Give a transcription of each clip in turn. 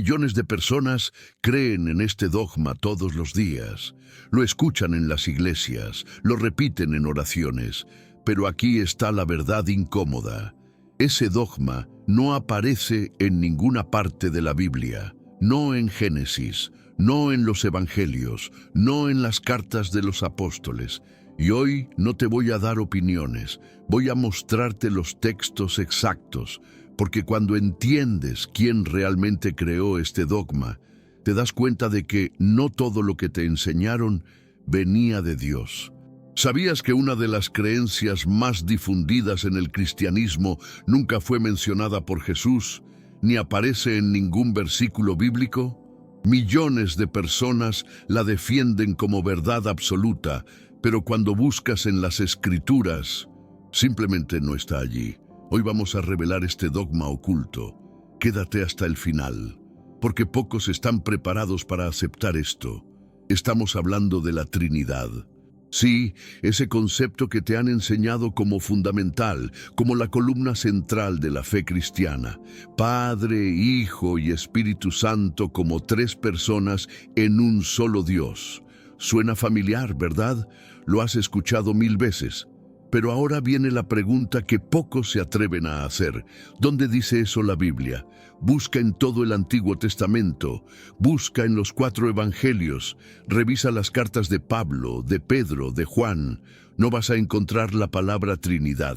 Millones de personas creen en este dogma todos los días. Lo escuchan en las iglesias, lo repiten en oraciones. Pero aquí está la verdad incómoda. Ese dogma no aparece en ninguna parte de la Biblia. No en Génesis, no en los Evangelios, no en las cartas de los apóstoles. Y hoy no te voy a dar opiniones, voy a mostrarte los textos exactos, porque cuando entiendes quién realmente creó este dogma, te das cuenta de que no todo lo que te enseñaron venía de Dios. ¿Sabías que una de las creencias más difundidas en el cristianismo nunca fue mencionada por Jesús, ni aparece en ningún versículo bíblico? Millones de personas la defienden como verdad absoluta, pero cuando buscas en las Escrituras, simplemente no está allí. Hoy vamos a revelar este dogma oculto. Quédate hasta el final, porque pocos están preparados para aceptar esto. Estamos hablando de la Trinidad. Sí, ese concepto que te han enseñado como fundamental, como la columna central de la fe cristiana. Padre, Hijo y Espíritu Santo como tres personas en un solo Dios. Suena familiar, ¿verdad? Lo has escuchado 1000 veces. Pero ahora viene la pregunta que pocos se atreven a hacer. ¿Dónde dice eso la Biblia? Busca en todo el Antiguo Testamento, busca en los 4 Evangelios, revisa las cartas de Pablo, de Pedro, de Juan. No vas a encontrar la palabra Trinidad.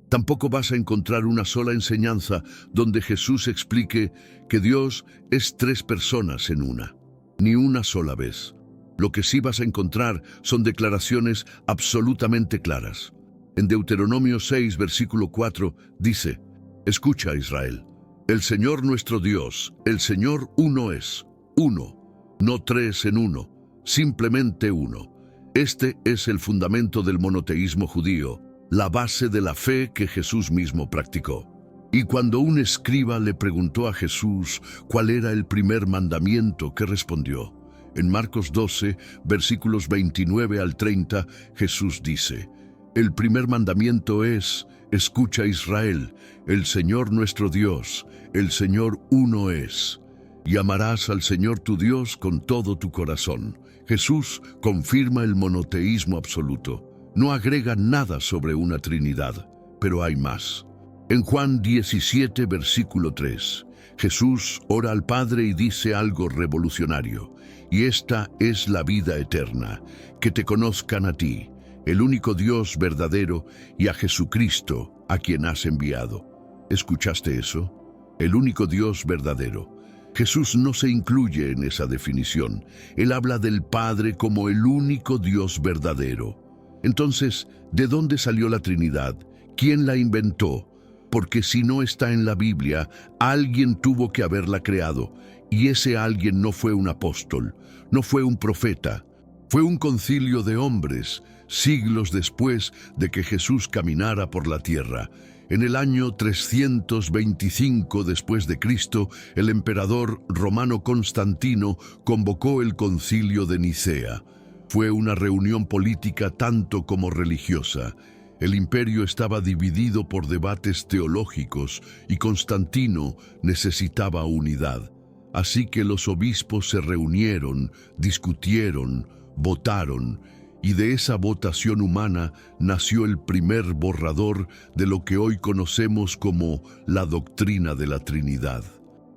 Tampoco vas a encontrar una sola enseñanza donde Jesús explique que Dios es 3 personas en una. Ni una sola vez. Lo que sí vas a encontrar son declaraciones absolutamente claras. En Deuteronomio 6, versículo 4, dice: Escucha, Israel, el Señor nuestro Dios, el Señor uno es, uno, no 3 en uno, simplemente uno. Este es el fundamento del monoteísmo judío, la base de la fe que Jesús mismo practicó. Y cuando un escriba le preguntó a Jesús cuál era el primer mandamiento, ¿qué respondió? En Marcos 12, versículos 29 al 30, Jesús dice: El primer mandamiento es: escucha, Israel, el Señor nuestro Dios, el Señor uno es. Y amarás al Señor tu Dios con todo tu corazón. Jesús confirma el monoteísmo absoluto. No agrega nada sobre una Trinidad, pero hay más. En Juan 17, versículo 3, Jesús ora al Padre y dice algo revolucionario: y esta es la vida eterna, que te conozcan a ti, el único Dios verdadero, y a Jesucristo, a quien has enviado. ¿Escuchaste eso? El único Dios verdadero. Jesús no se incluye en esa definición. Él habla del Padre como el único Dios verdadero. Entonces, ¿de dónde salió la Trinidad? ¿Quién la inventó? Porque si no está en la Biblia, alguien tuvo que haberla creado, y ese alguien no fue un apóstol, no fue un profeta, fue un concilio de hombres, siglos después de que Jesús caminara por la tierra. En el año 325 después de Cristo, el emperador romano Constantino convocó el concilio de Nicea. Fue una reunión política tanto como religiosa. El imperio estaba dividido por debates teológicos y Constantino necesitaba unidad. Así que los obispos se reunieron, discutieron, votaron, y de esa votación humana nació el primer borrador de lo que hoy conocemos como la doctrina de la Trinidad.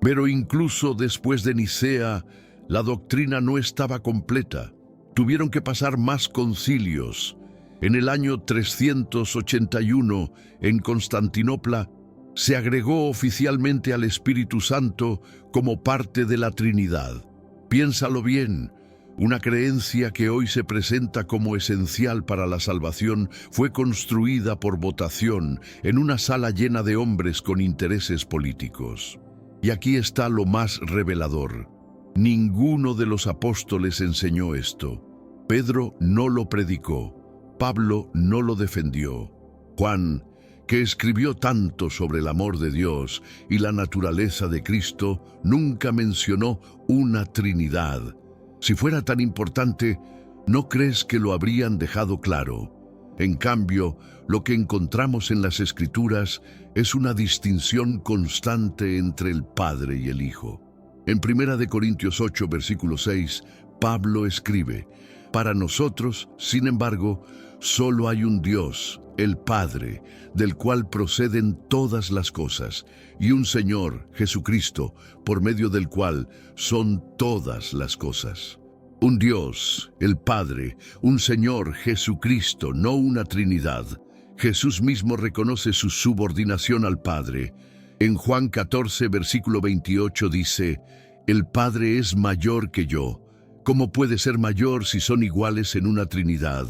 Pero incluso después de Nicea, la doctrina no estaba completa. Tuvieron que pasar más concilios. En el año 381, en Constantinopla, se agregó oficialmente al Espíritu Santo como parte de la Trinidad. Piénsalo bien. Una creencia que hoy se presenta como esencial para la salvación fue construida por votación en una sala llena de hombres con intereses políticos. Y aquí está lo más revelador. Ninguno de los apóstoles enseñó esto. Pedro no lo predicó. Pablo no lo defendió. Juan, que escribió tanto sobre el amor de Dios y la naturaleza de Cristo, nunca mencionó una Trinidad. Si fuera tan importante, ¿no crees que lo habrían dejado claro? En cambio, lo que encontramos en las Escrituras es una distinción constante entre el Padre y el Hijo. En 1 Corintios 8, versículo 6, Pablo escribe: para nosotros, sin embargo, solo hay un Dios, el Padre, del cual proceden todas las cosas, y un Señor, Jesucristo, por medio del cual son todas las cosas. Un Dios, el Padre, un Señor, Jesucristo, no una Trinidad. Jesús mismo reconoce su subordinación al Padre. En Juan 14, versículo 28 dice: el Padre es mayor que yo. ¿Cómo puede ser mayor si son iguales en una Trinidad?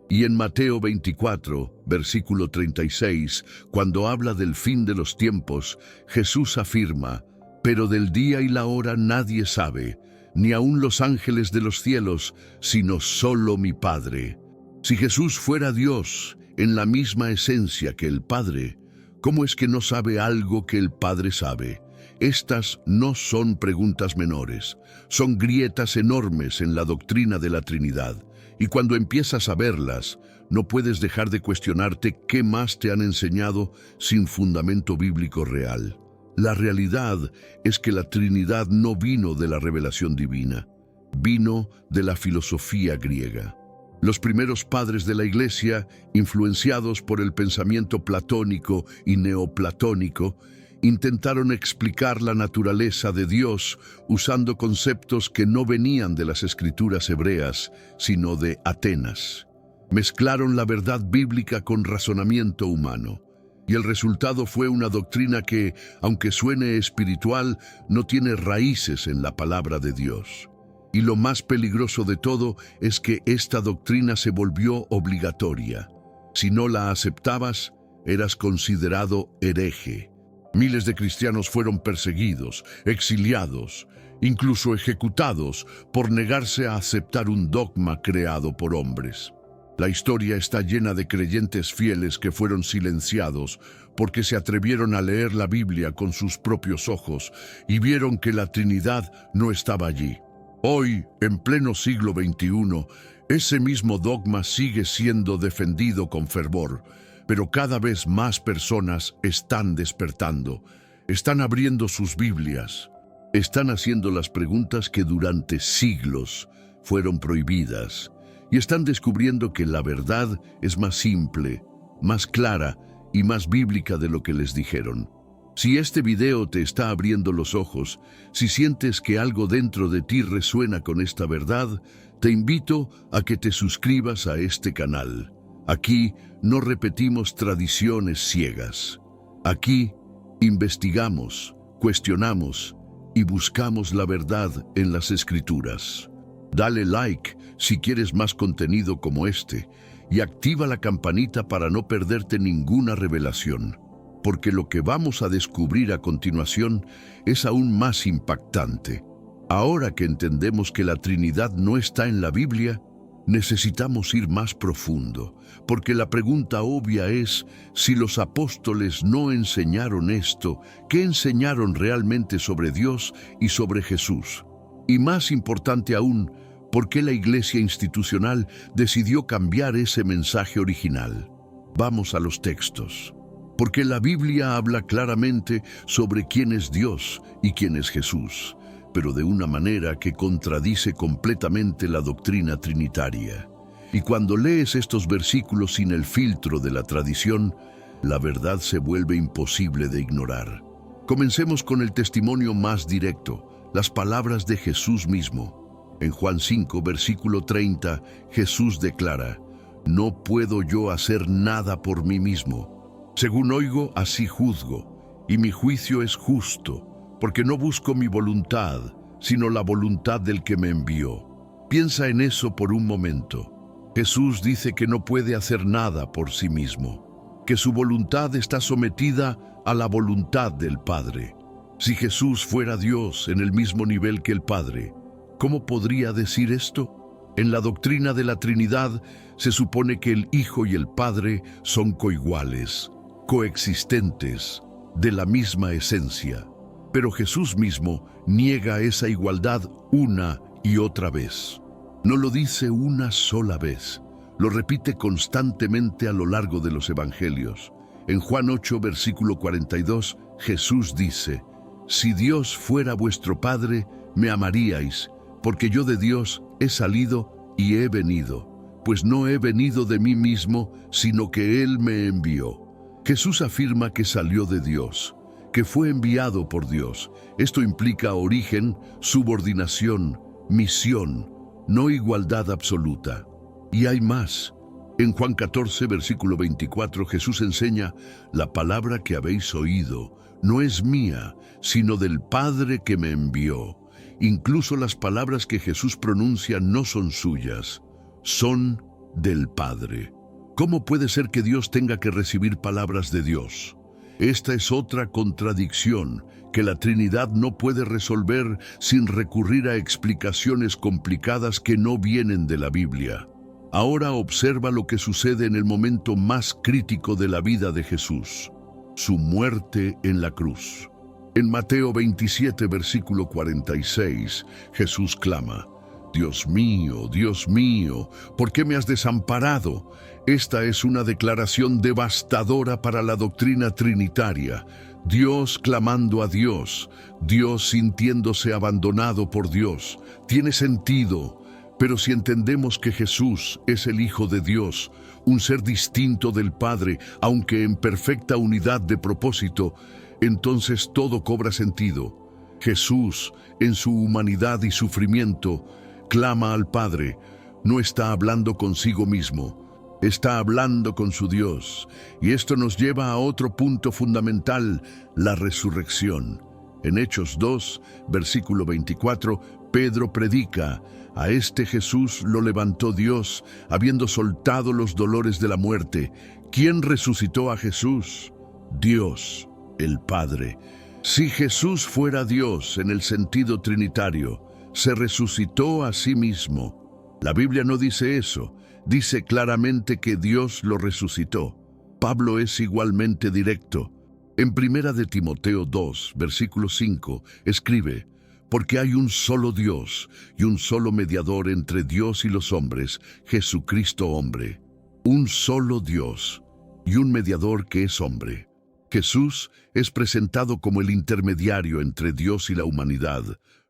Y en Mateo 24, versículo 36, cuando habla del fin de los tiempos, Jesús afirma: pero del día y la hora nadie sabe, ni aun los ángeles de los cielos, sino solo mi Padre. Si Jesús fuera Dios, en la misma esencia que el Padre, ¿cómo es que no sabe algo que el Padre sabe? Estas no son preguntas menores, son grietas enormes en la doctrina de la Trinidad, y cuando empiezas a verlas, no puedes dejar de cuestionarte qué más te han enseñado sin fundamento bíblico real. La realidad es que la Trinidad no vino de la revelación divina, vino de la filosofía griega. Los primeros padres de la Iglesia, influenciados por el pensamiento platónico y neoplatónico, intentaron explicar la naturaleza de Dios usando conceptos que no venían de las escrituras hebreas, sino de Atenas. Mezclaron la verdad bíblica con razonamiento humano, y el resultado fue una doctrina que, aunque suene espiritual, no tiene raíces en la palabra de Dios. Y lo más peligroso de todo es que esta doctrina se volvió obligatoria. Si no la aceptabas, eras considerado hereje. Miles de cristianos fueron perseguidos, exiliados, incluso ejecutados por negarse a aceptar un dogma creado por hombres. La historia está llena de creyentes fieles que fueron silenciados porque se atrevieron a leer la Biblia con sus propios ojos y vieron que la Trinidad no estaba allí. Hoy, en pleno siglo XXI, ese mismo dogma sigue siendo defendido con fervor, pero cada vez más personas están despertando, están abriendo sus Biblias, están haciendo las preguntas que durante siglos fueron prohibidas y están descubriendo que la verdad es más simple, más clara y más bíblica de lo que les dijeron. Si este video te está abriendo los ojos, si sientes que algo dentro de ti resuena con esta verdad, te invito a que te suscribas a este canal. Aquí no repetimos tradiciones ciegas. Aquí investigamos, cuestionamos y buscamos la verdad en las Escrituras. Dale like si quieres más contenido como este y activa la campanita para no perderte ninguna revelación, porque lo que vamos a descubrir a continuación es aún más impactante. Ahora que entendemos que la Trinidad no está en la Biblia, necesitamos ir más profundo, porque la pregunta obvia es, si los apóstoles no enseñaron esto, ¿qué enseñaron realmente sobre Dios y sobre Jesús? Y más importante aún, ¿por qué la Iglesia institucional decidió cambiar ese mensaje original? Vamos a los textos. Porque la Biblia habla claramente sobre quién es Dios y quién es Jesús, pero de una manera que contradice completamente la doctrina trinitaria. Y cuando lees estos versículos sin el filtro de la tradición, la verdad se vuelve imposible de ignorar. Comencemos con el testimonio más directo, las palabras de Jesús mismo. En Juan 5, versículo 30, Jesús declara: «No puedo yo hacer nada por mí mismo. Según oigo, así juzgo, y mi juicio es justo, porque no busco mi voluntad, sino la voluntad del que me envió». Piensa en eso por un momento. Jesús dice que no puede hacer nada por sí mismo, que su voluntad está sometida a la voluntad del Padre. Si Jesús fuera Dios en el mismo nivel que el Padre, ¿cómo podría decir esto? En la doctrina de la Trinidad se supone que el Hijo y el Padre son coiguales, coexistentes, de la misma esencia. Pero Jesús mismo niega esa igualdad una y otra vez. No lo dice una sola vez, lo repite constantemente a lo largo de los evangelios. En Juan 8, versículo 42, Jesús dice: Si Dios fuera vuestro Padre, me amaríais, porque yo de Dios he salido y he venido, pues no he venido de mí mismo, sino que Él me envió. Jesús afirma que salió de Dios, que fue enviado por Dios. Esto implica origen, subordinación, misión, no igualdad absoluta. Y hay más. En Juan 14, versículo 24, Jesús enseña: la palabra que habéis oído no es mía, sino del Padre que me envió. Incluso las palabras que Jesús pronuncia no son suyas, son del Padre. ¿Cómo puede ser que Dios tenga que recibir palabras de Dios? Esta es otra contradicción que la Trinidad no puede resolver sin recurrir a explicaciones complicadas que no vienen de la Biblia. Ahora observa lo que sucede en el momento más crítico de la vida de Jesús: su muerte en la cruz. En Mateo 27, versículo 46, Jesús clama: Dios mío, ¿por qué me has desamparado? Esta es una declaración devastadora para la doctrina trinitaria. Dios clamando a Dios, Dios sintiéndose abandonado por Dios. Tiene sentido. Pero si entendemos que Jesús es el Hijo de Dios, un ser distinto del Padre, aunque en perfecta unidad de propósito, entonces todo cobra sentido. Jesús, en su humanidad y sufrimiento, clama al Padre. No está hablando consigo mismo, está hablando con su Dios. Y esto nos lleva a otro punto fundamental: la resurrección. En Hechos 2, versículo 24, Pedro predica: a este Jesús lo levantó Dios, habiendo soltado los dolores de la muerte. ¿Quién resucitó a Jesús? Dios, el Padre. Si Jesús fuera Dios en el sentido trinitario, se resucitó a sí mismo. La Biblia no dice eso, dice claramente que Dios lo resucitó. Pablo es igualmente directo. En 1 de Timoteo 2, versículo 5, escribe: porque hay un solo Dios y un solo mediador entre Dios y los hombres, Jesucristo hombre. Un solo Dios y un mediador que es hombre. Jesús es presentado como el intermediario entre Dios y la humanidad,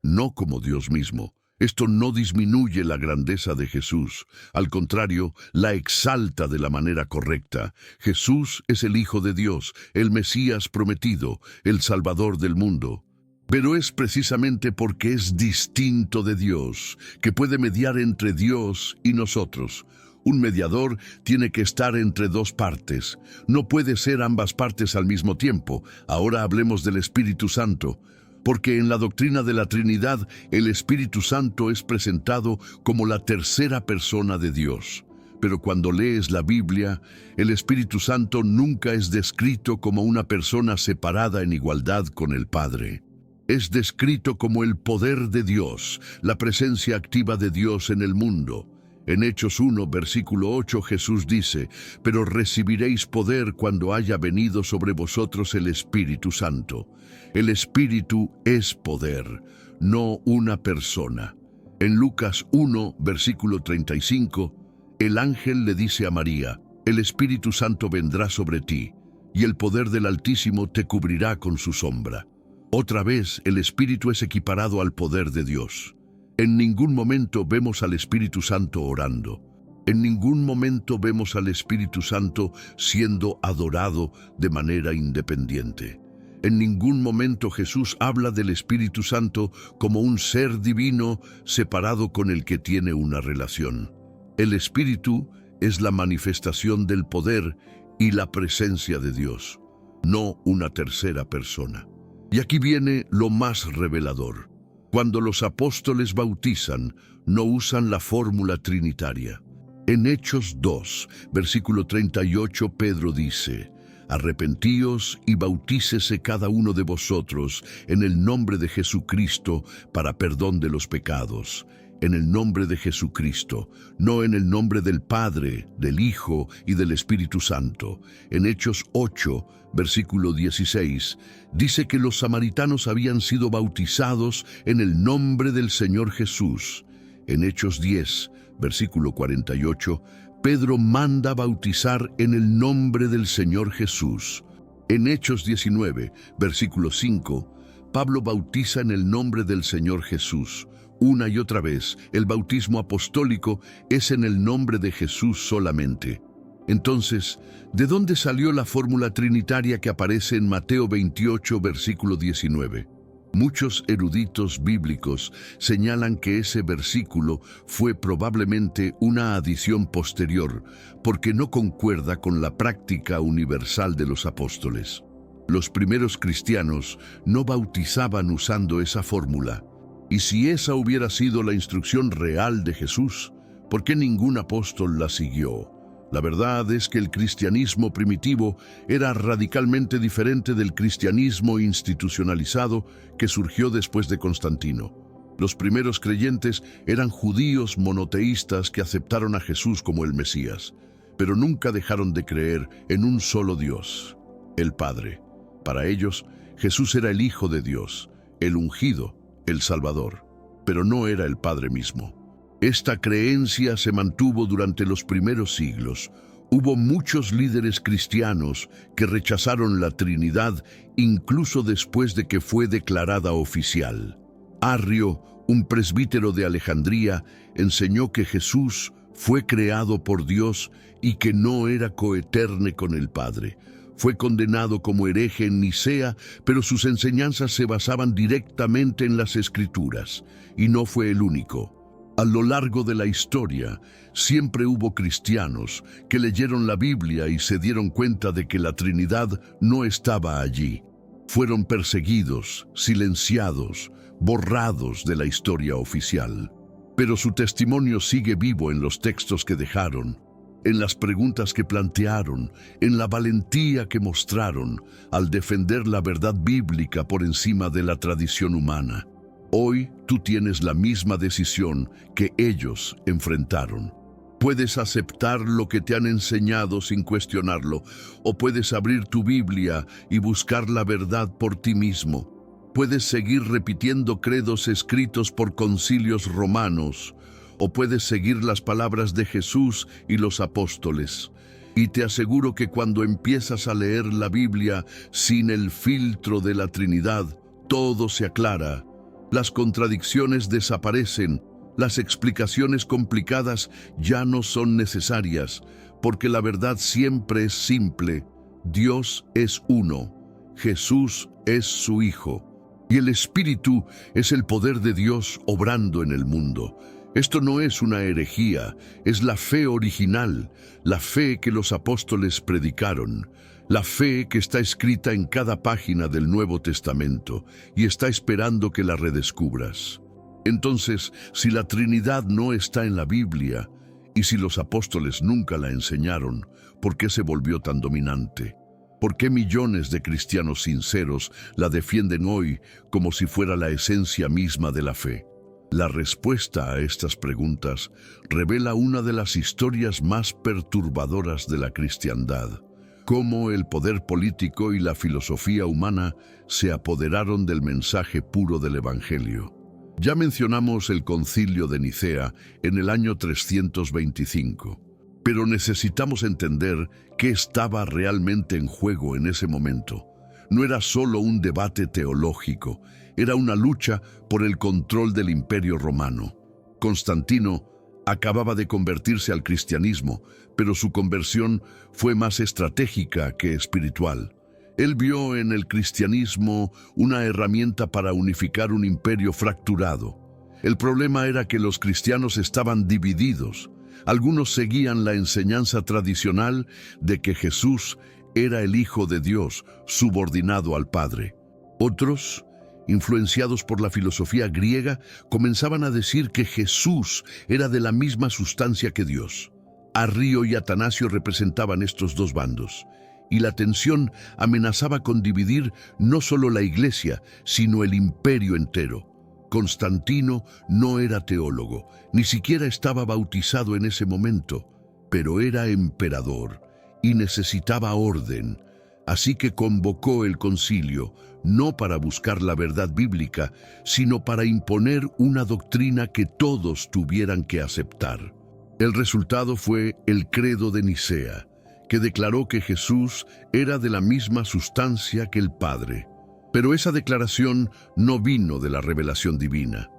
no como Dios mismo. Esto no disminuye la grandeza de Jesús, al contrario, la exalta de la manera correcta. Jesús es el Hijo de Dios, el Mesías prometido, el Salvador del mundo. Pero es precisamente porque es distinto de Dios que puede mediar entre Dios y nosotros. Un mediador tiene que estar entre dos partes. No puede ser ambas partes al mismo tiempo. Ahora hablemos del Espíritu Santo. Porque en la doctrina de la Trinidad, el Espíritu Santo es presentado como la tercera persona de Dios. Pero cuando lees la Biblia, el Espíritu Santo nunca es descrito como una persona separada en igualdad con el Padre. Es descrito como el poder de Dios, la presencia activa de Dios en el mundo. En Hechos 1, versículo 8, Jesús dice: pero recibiréis poder cuando haya venido sobre vosotros el Espíritu Santo. El Espíritu es poder, no una persona. En Lucas 1, versículo 35, el ángel le dice a María: el Espíritu Santo vendrá sobre ti, y el poder del Altísimo te cubrirá con su sombra. Otra vez, el Espíritu es equiparado al poder de Dios. En ningún momento vemos al Espíritu Santo orando. En ningún momento vemos al Espíritu Santo siendo adorado de manera independiente. En ningún momento Jesús habla del Espíritu Santo como un ser divino separado con el que tiene una relación. El Espíritu es la manifestación del poder y la presencia de Dios, no una tercera persona. Y aquí viene lo más revelador. Cuando los apóstoles bautizan, no usan la fórmula trinitaria. En Hechos 2, versículo 38, Pedro dice: arrepentíos y bautícese cada uno de vosotros en el nombre de Jesucristo para perdón de los pecados. En el nombre de Jesucristo, no en el nombre del Padre, del Hijo y del Espíritu Santo. En Hechos 8, versículo 16, dice que los samaritanos habían sido bautizados en el nombre del Señor Jesús. En Hechos 10, versículo 48, Pedro manda bautizar en el nombre del Señor Jesús. En Hechos 19, versículo 5, Pablo bautiza en el nombre del Señor Jesús. Una y otra vez, el bautismo apostólico es en el nombre de Jesús solamente. Entonces, ¿de dónde salió la fórmula trinitaria que aparece en Mateo 28, versículo 19? Muchos eruditos bíblicos señalan que ese versículo fue probablemente una adición posterior, porque no concuerda con la práctica universal de los apóstoles. Los primeros cristianos no bautizaban usando esa fórmula. Y si esa hubiera sido la instrucción real de Jesús, ¿por qué ningún apóstol la siguió? La verdad es que el cristianismo primitivo era radicalmente diferente del cristianismo institucionalizado que surgió después de Constantino. Los primeros creyentes eran judíos monoteístas que aceptaron a Jesús como el Mesías, pero nunca dejaron de creer en un solo Dios, el Padre. Para ellos, Jesús era el Hijo de Dios, el ungido, el Salvador, pero no era el Padre mismo. Esta creencia se mantuvo durante los primeros siglos. Hubo muchos líderes cristianos que rechazaron la Trinidad incluso después de que fue declarada oficial. Arrio, un presbítero de Alejandría, enseñó que Jesús fue creado por Dios y que no era coeterne con el Padre. Fue condenado como hereje en Nicea, pero sus enseñanzas se basaban directamente en las Escrituras, y no fue el único. A lo largo de la historia, siempre hubo cristianos que leyeron la Biblia y se dieron cuenta de que la Trinidad no estaba allí. Fueron perseguidos, silenciados, borrados de la historia oficial. Pero su testimonio sigue vivo en los textos que dejaron, en las preguntas que plantearon, en la valentía que mostraron al defender la verdad bíblica por encima de la tradición humana. Hoy tú tienes la misma decisión que ellos enfrentaron. Puedes aceptar lo que te han enseñado sin cuestionarlo, o puedes abrir tu Biblia y buscar la verdad por ti mismo. Puedes seguir repitiendo credos escritos por concilios romanos, o puedes seguir las palabras de Jesús y los apóstoles. Y te aseguro que cuando empiezas a leer la Biblia sin el filtro de la Trinidad, todo se aclara. Las contradicciones desaparecen, las explicaciones complicadas ya no son necesarias, porque la verdad siempre es simple. Dios es uno, Jesús es su Hijo, y el Espíritu es el poder de Dios obrando en el mundo. Esto no es una herejía, es la fe original, la fe que los apóstoles predicaron, la fe que está escrita en cada página del Nuevo Testamento y está esperando que la redescubras. Entonces, si la Trinidad no está en la Biblia, y si los apóstoles nunca la enseñaron, ¿por qué se volvió tan dominante? ¿Por qué millones de cristianos sinceros la defienden hoy como si fuera la esencia misma de la fe? La respuesta a estas preguntas revela una de las historias más perturbadoras de la cristiandad: cómo el poder político y la filosofía humana se apoderaron del mensaje puro del Evangelio. Ya mencionamos el Concilio de Nicea en el año 325, pero necesitamos entender qué estaba realmente en juego en ese momento. No era solo un debate teológico, era una lucha por el control del Imperio Romano. Constantino acababa de convertirse al cristianismo, pero su conversión fue más estratégica que espiritual. Él vio en el cristianismo una herramienta para unificar un imperio fracturado. El problema era que los cristianos estaban divididos. Algunos seguían la enseñanza tradicional de que Jesús era el Hijo de Dios, subordinado al Padre. Otros, influenciados por la filosofía griega, comenzaban a decir que Jesús era de la misma sustancia que Dios. Arrio y Atanasio representaban estos dos bandos, y la tensión amenazaba con dividir no solo la Iglesia, sino el imperio entero. Constantino no era teólogo, ni siquiera estaba bautizado en ese momento, pero era emperador y necesitaba orden. Así que convocó el concilio, no para buscar la verdad bíblica, sino para imponer una doctrina que todos tuvieran que aceptar. El resultado fue el Credo de Nicea, que declaró que Jesús era de la misma sustancia que el Padre. Pero esa declaración no vino de la revelación divina.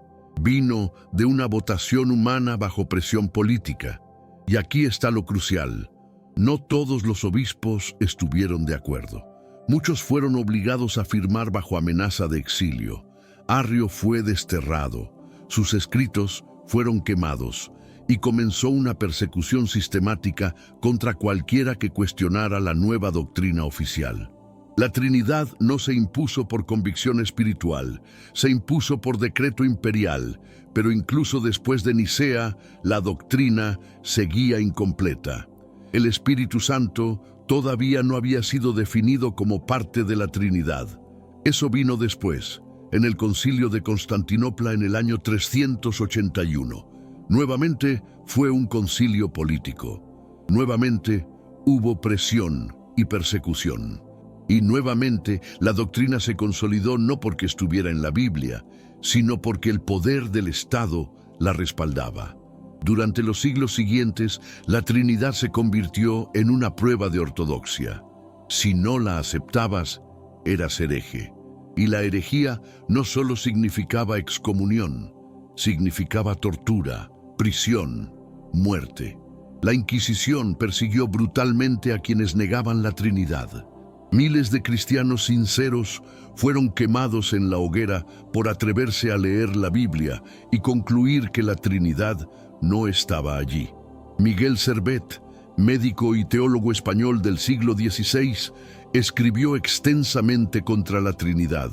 Vino de una votación humana bajo presión política. Y aquí está lo crucial. No todos los obispos estuvieron de acuerdo. Muchos fueron obligados a firmar bajo amenaza de exilio. Arrio fue desterrado. Sus escritos fueron quemados y comenzó una persecución sistemática contra cualquiera que cuestionara la nueva doctrina oficial. La Trinidad no se impuso por convicción espiritual, se impuso por decreto imperial, pero incluso después de Nicea, la doctrina seguía incompleta. El Espíritu Santo todavía no había sido definido como parte de la Trinidad. Eso vino después, en el Concilio de Constantinopla en el año 381. Nuevamente fue un concilio político. Nuevamente hubo presión y persecución. Y nuevamente la doctrina se consolidó no porque estuviera en la Biblia, sino porque el poder del Estado la respaldaba. Durante los siglos siguientes, la Trinidad se convirtió en una prueba de ortodoxia. Si no la aceptabas, eras hereje. Y la herejía no solo significaba excomunión, significaba tortura, prisión, muerte. La Inquisición persiguió brutalmente a quienes negaban la Trinidad. Miles de cristianos sinceros fueron quemados en la hoguera por atreverse a leer la Biblia y concluir que la Trinidad no estaba allí. Miguel Servet, médico y teólogo español del siglo XVI, escribió extensamente contra la Trinidad.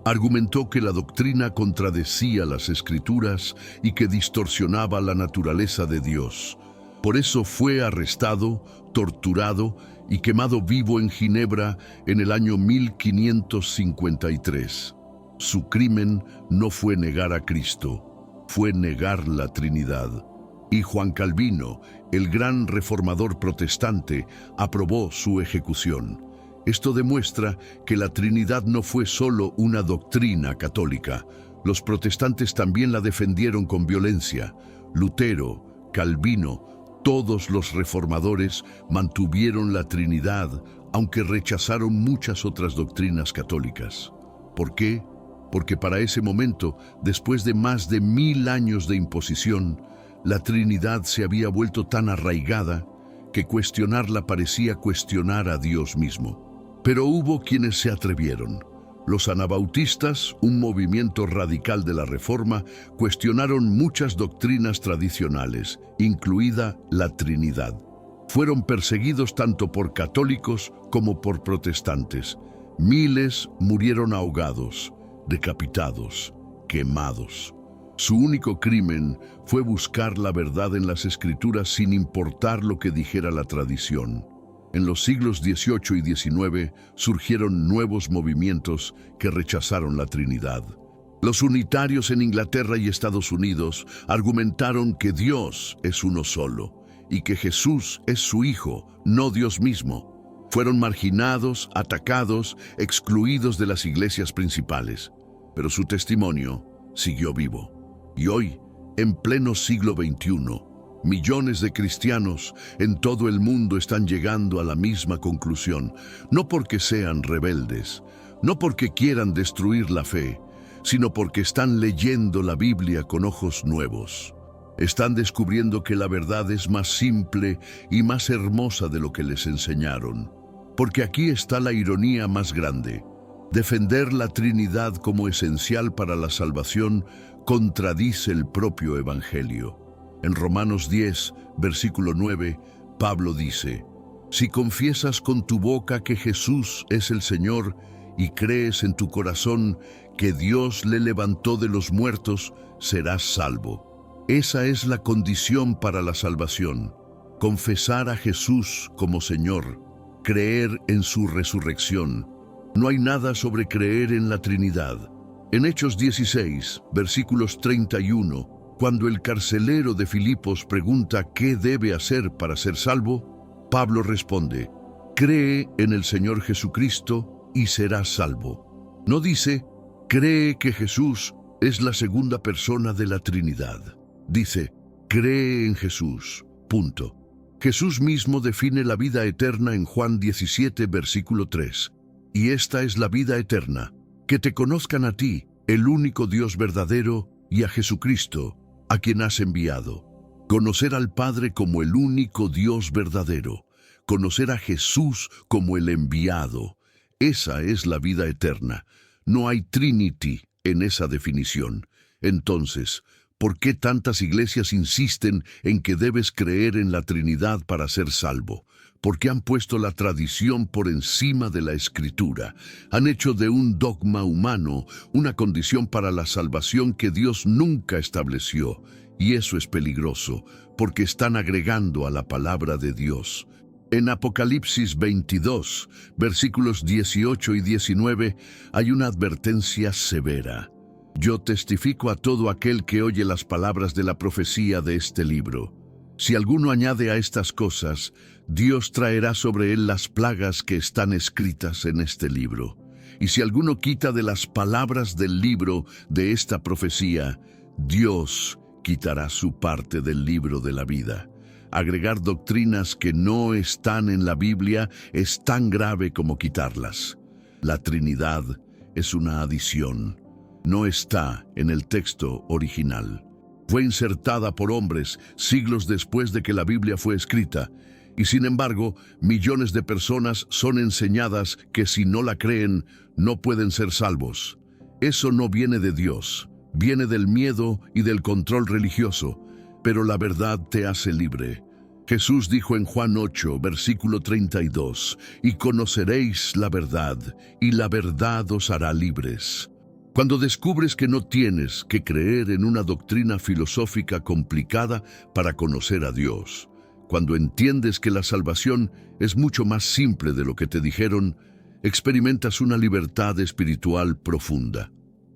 Argumentó que la doctrina contradecía las Escrituras y que distorsionaba la naturaleza de Dios. Por eso fue arrestado, torturado y quemado vivo en Ginebra en el año 1553. Su crimen no fue negar a Cristo, fue negar la Trinidad. Y Juan Calvino, el gran reformador protestante, aprobó su ejecución. Esto demuestra que la Trinidad no fue solo una doctrina católica. Los protestantes también la defendieron con violencia. Lutero, Calvino, todos los reformadores mantuvieron la Trinidad, aunque rechazaron muchas otras doctrinas católicas. ¿Por qué? Porque para ese momento, después de más de 1000 años de imposición, la Trinidad se había vuelto tan arraigada que cuestionarla parecía cuestionar a Dios mismo. Pero hubo quienes se atrevieron. Los anabautistas, un movimiento radical de la Reforma, cuestionaron muchas doctrinas tradicionales, incluida la Trinidad. Fueron perseguidos tanto por católicos como por protestantes. Miles murieron ahogados, decapitados, quemados. Su único crimen fue buscar la verdad en las Escrituras sin importar lo que dijera la tradición. En los siglos XVIII y XIX surgieron nuevos movimientos que rechazaron la Trinidad. Los unitarios en Inglaterra y Estados Unidos argumentaron que Dios es uno solo y que Jesús es su Hijo, no Dios mismo. Fueron marginados, atacados, excluidos de las iglesias principales, pero su testimonio siguió vivo. Y hoy, en pleno siglo XXI, millones de cristianos en todo el mundo están llegando a la misma conclusión, no porque sean rebeldes, no porque quieran destruir la fe, sino porque están leyendo la Biblia con ojos nuevos. Están descubriendo que la verdad es más simple y más hermosa de lo que les enseñaron. Porque aquí está la ironía más grande. Defender la Trinidad como esencial para la salvación contradice el propio Evangelio. En Romanos 10, versículo 9, Pablo dice: si confiesas con tu boca que Jesús es el Señor y crees en tu corazón que Dios le levantó de los muertos, serás salvo. Esa es la condición para la salvación: confesar a Jesús como Señor, creer en su resurrección. No hay nada sobre creer en la Trinidad. En Hechos 16, versículos 31, cuando el carcelero de Filipos pregunta qué debe hacer para ser salvo, Pablo responde: cree en el Señor Jesucristo y serás salvo. No dice: cree que Jesús es la segunda persona de la Trinidad. Dice: cree en Jesús. Punto. Jesús mismo define la vida eterna en Juan 17, versículo 3. Y esta es la vida eterna, que te conozcan a ti, el único Dios verdadero, y a Jesucristo, a quien has enviado. Conocer al Padre como el único Dios verdadero, conocer a Jesús como el enviado. Esa es la vida eterna. No hay Trinity en esa definición. Entonces, ¿por qué tantas iglesias insisten en que debes creer en la Trinidad para ser salvo? Porque han puesto la tradición por encima de la Escritura. Han hecho de un dogma humano una condición para la salvación que Dios nunca estableció. Y eso es peligroso, porque están agregando a la palabra de Dios. En Apocalipsis 22, versículos 18 y 19, hay una advertencia severa. Yo testifico a todo aquel que oye las palabras de la profecía de este libro. Si alguno añade a estas cosas, Dios traerá sobre él las plagas que están escritas en este libro. Y si alguno quita de las palabras del libro de esta profecía, Dios quitará su parte del libro de la vida. Agregar doctrinas que no están en la Biblia es tan grave como quitarlas. La Trinidad es una adición. No está en el texto original. Fue insertada por hombres siglos después de que la Biblia fue escrita, y sin embargo, millones de personas son enseñadas que si no la creen, no pueden ser salvos. Eso no viene de Dios, viene del miedo y del control religioso, pero la verdad te hace libre. Jesús dijo en Juan 8, versículo 32, «Y conoceréis la verdad, y la verdad os hará libres». Cuando descubres que no tienes que creer en una doctrina filosófica complicada para conocer a Dios, cuando entiendes que la salvación es mucho más simple de lo que te dijeron, experimentas una libertad espiritual profunda.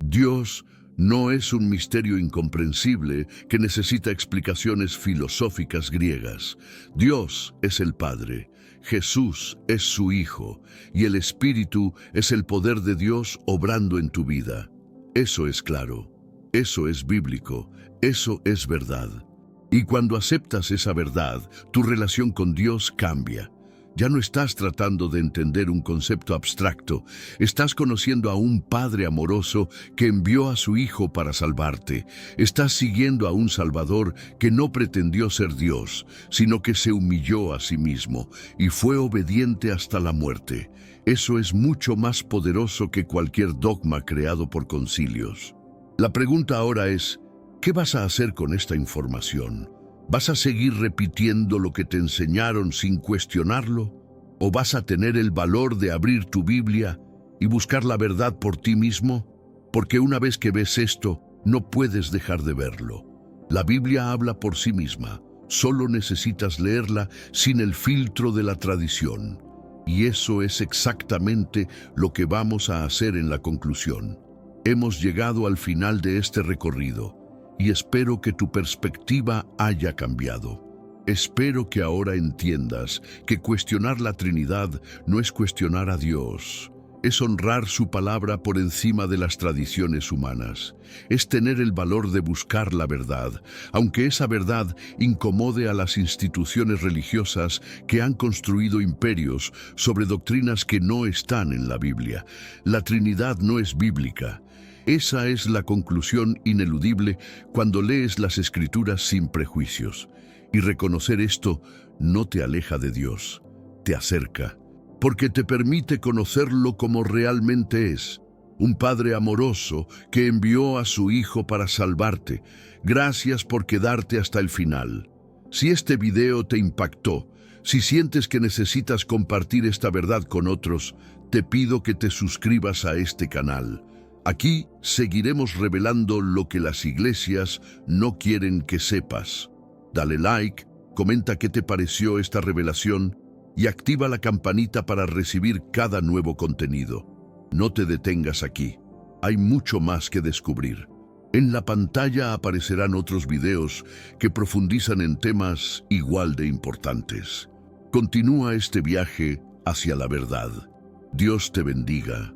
Dios no es un misterio incomprensible que necesita explicaciones filosóficas griegas. Dios es el Padre, Jesús es su Hijo, y el Espíritu es el poder de Dios obrando en tu vida. Eso es claro, eso es bíblico, eso es verdad. Y cuando aceptas esa verdad, tu relación con Dios cambia. Ya no estás tratando de entender un concepto abstracto, estás conociendo a un Padre amoroso que envió a su Hijo para salvarte. Estás siguiendo a un Salvador que no pretendió ser Dios, sino que se humilló a sí mismo y fue obediente hasta la muerte. Eso es mucho más poderoso que cualquier dogma creado por concilios. La pregunta ahora es, ¿qué vas a hacer con esta información? ¿Vas a seguir repitiendo lo que te enseñaron sin cuestionarlo? ¿O vas a tener el valor de abrir tu Biblia y buscar la verdad por ti mismo? Porque una vez que ves esto, no puedes dejar de verlo. La Biblia habla por sí misma. Solo necesitas leerla sin el filtro de la tradición. Y eso es exactamente lo que vamos a hacer en la conclusión. Hemos llegado al final de este recorrido. Y espero que tu perspectiva haya cambiado. Espero que ahora entiendas que cuestionar la Trinidad no es cuestionar a Dios. Es honrar su palabra por encima de las tradiciones humanas. Es tener el valor de buscar la verdad, aunque esa verdad incomode a las instituciones religiosas que han construido imperios sobre doctrinas que no están en la Biblia. La Trinidad no es bíblica. Esa es la conclusión ineludible cuando lees las Escrituras sin prejuicios. Y reconocer esto no te aleja de Dios, te acerca, porque te permite conocerlo como realmente es. Un Padre amoroso que envió a su Hijo para salvarte. Gracias por quedarte hasta el final. Si este video te impactó, si sientes que necesitas compartir esta verdad con otros, te pido que te suscribas a este canal. Aquí seguiremos revelando lo que las iglesias no quieren que sepas. Dale like, comenta qué te pareció esta revelación y activa la campanita para recibir cada nuevo contenido. No te detengas aquí, hay mucho más que descubrir. En la pantalla aparecerán otros videos que profundizan en temas igual de importantes. Continúa este viaje hacia la verdad. Dios te bendiga.